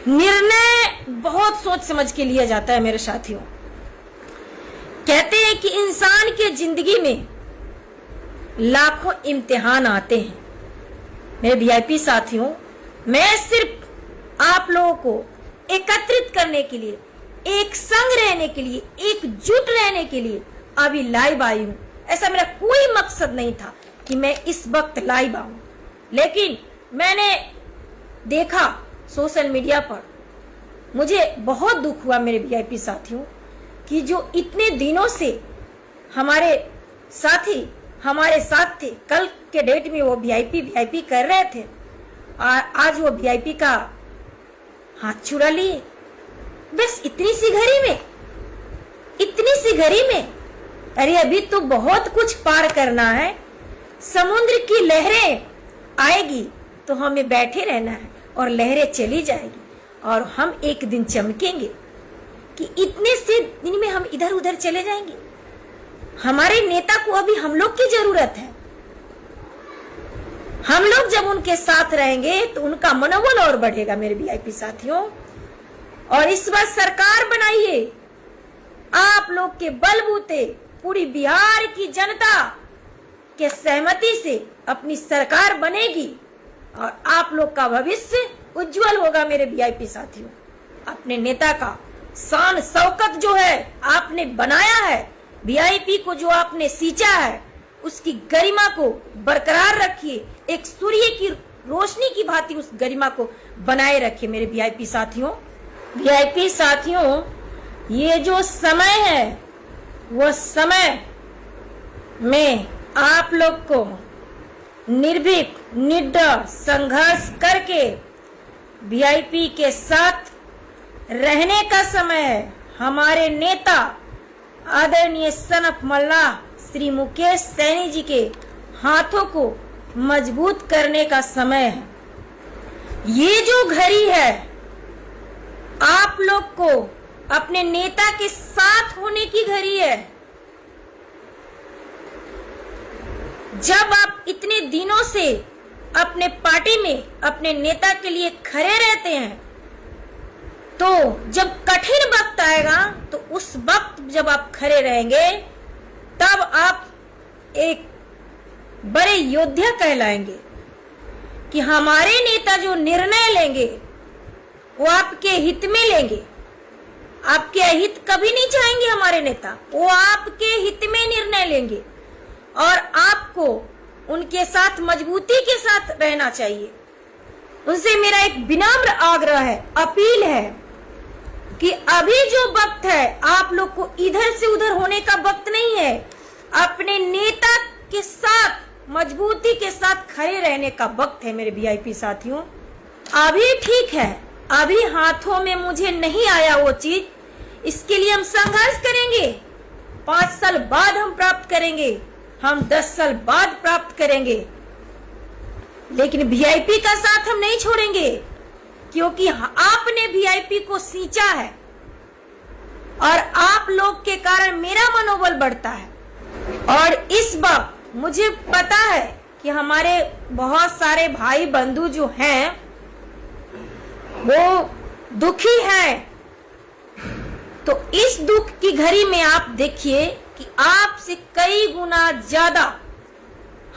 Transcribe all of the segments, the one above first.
निर्णय बहुत सोच समझ के लिया जाता है मेरे साथियों। कहते हैं कि इंसान के जिंदगी में लाखों इम्तिहान आते हैं। मेरे वीआईपी साथियों, मैं सिर्फ आप लोगों को एकत्रित करने के लिए, एक संग रहने के लिए, एकजुट रहने के लिए अभी लाइव आई हूं। ऐसा मेरा कोई मकसद नहीं था कि मैं इस वक्त लाइव आऊं, लेकिन मैंने देखा सोशल मीडिया पर, मुझे बहुत दुख हुआ मेरे वीआईपी साथियों कि जो इतने दिनों से हमारे साथी हमारे साथ थे, कल के डेट में वो वीआईपी कर रहे थे और आज वो वीआईपी का हाथ छुड़ा लिए। बस इतनी सी घड़ी में अरे अभी तो बहुत कुछ पार करना है। समुद्र की लहरें आएगी तो हमें बैठे रहना है और लहरें चली जाएगी और हम एक दिन चमकेंगे कि इतने से दिन में हम इधर उधर चले जाएंगे। हमारे नेता को अभी हम लोग की जरूरत है। हम लोग जब उनके साथ रहेंगे तो उनका मनोबल और बढ़ेगा मेरे वीआईपी साथियों। और इस बार सरकार बनाइए, आप लोग के बलबूते पूरी बिहार की जनता के सहमति से अपनी सरकार बनेगी और आप लोग का भविष्य उज्जवल होगा मेरे वीआईपी साथियों। अपने नेता का शान शौकत जो है आपने बनाया है, वीआईपी को जो आपने सींचा है, उसकी गरिमा को बरकरार रखिए। एक सूर्य की रोशनी की भांति उस गरिमा को बनाए रखिए मेरे वीआईपी साथियों। वीआईपी साथियों, ये जो समय है वो समय में आप लोग को निर्भीक निडर संघर्ष करके वीआईपी के साथ रहने का समय है। हमारे नेता आदरणीय सनफ मल्लाह श्री मुकेश सैनी जी के हाथों को मजबूत करने का समय है। ये जो घड़ी है आप लोग को अपने नेता के साथ होने की घड़ी है। जब आप इतने दिनों से अपने पार्टी में अपने नेता के लिए खड़े रहते हैं, तो जब कठिन वक्त आएगा तो उस वक्त जब आप खड़े रहेंगे तब आप एक बड़े योद्धा कहलाएंगे कि हमारे नेता जो निर्णय लेंगे वो आपके हित में लेंगे। आपके हित कभी नहीं चाहेंगे हमारे नेता, वो आपके हित में निर्णय लेंगे और आपको उनके साथ मजबूती के साथ रहना चाहिए। उनसे मेरा एक विनम्र आग्रह है, अपील है कि अभी जो वक्त है आप लोग को इधर से उधर होने का वक्त नहीं है। अपने नेता के साथ मजबूती के साथ खड़े रहने का वक्त है मेरे वीआईपी साथियों। अभी ठीक है, अभी हाथों में मुझे नहीं आया वो चीज, इसके लिए हम संघर्ष करेंगे। 5 साल बाद हम प्राप्त करेंगे, हम 10 साल बाद प्राप्त करेंगे, लेकिन वीआईपी का साथ हम नहीं छोड़ेंगे क्योंकि आपने वीआईपी को सींचा है और आप लोग के कारण मेरा मनोबल बढ़ता है। और इस वक्त मुझे पता है कि हमारे बहुत सारे भाई बंधु जो हैं वो दुखी हैं, तो इस दुख की घड़ी में आप देखिए कि आपसे कई गुना ज्यादा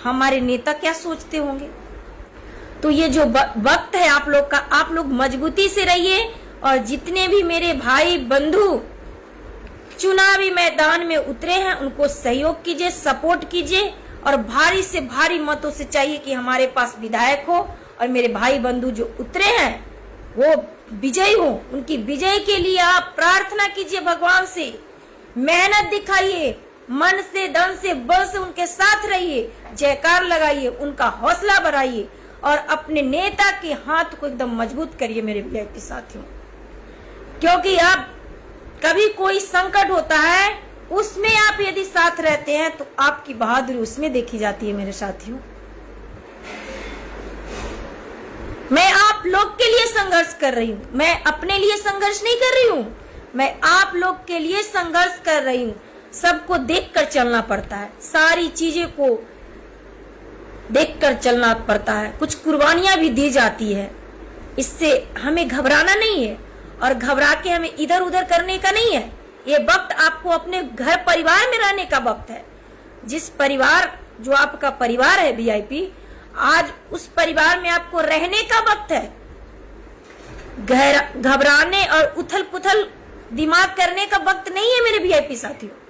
हमारे नेता क्या सोचते होंगे। तो ये जो वक्त है आप लोग का, आप लोग मजबूती से रहिए और जितने भी मेरे भाई बंधु चुनावी मैदान में उतरे हैं उनको सहयोग कीजिए, सपोर्ट कीजिए और भारी से भारी मतों से चाहिए कि हमारे पास विधायक हो और मेरे भाई बंधु जो उतरे हैं वो विजयी हो। उनकी विजय के लिए आप प्रार्थना कीजिए भगवान से, मेहनत दिखाइए, मन से धन से बल से उनके साथ रहिए, जयकार लगाइए, उनका हौसला बढ़ाइए और अपने नेता के हाथ को एकदम मजबूत करिए मेरे वीआईपी साथियों। क्योंकि अब कभी कोई संकट होता है उसमें आप यदि साथ रहते हैं तो आपकी बहादुरी उसमें देखी जाती है मेरे साथियों। मैं आप लोग के लिए संघर्ष कर रही हूँ, मैं अपने लिए संघर्ष नहीं कर रही हूँ, मैं आप लोग के लिए संघर्ष कर रही हूँ। सबको देखकर चलना पड़ता है, सारी चीजें को देखकर चलना पड़ता है, कुछ कुर्बानियां भी दी जाती है। इससे हमें घबराना नहीं है और घबरा के हमें इधर उधर करने का नहीं है। ये वक्त आपको अपने घर परिवार में रहने का वक्त है। जिस परिवार, जो आपका परिवार है वीआईपी, आज उस परिवार में आपको रहने का वक्त है। घबराने और उथल पुथल दिमाग करने का वक्त नहीं है मेरे वीआईपी साथियों।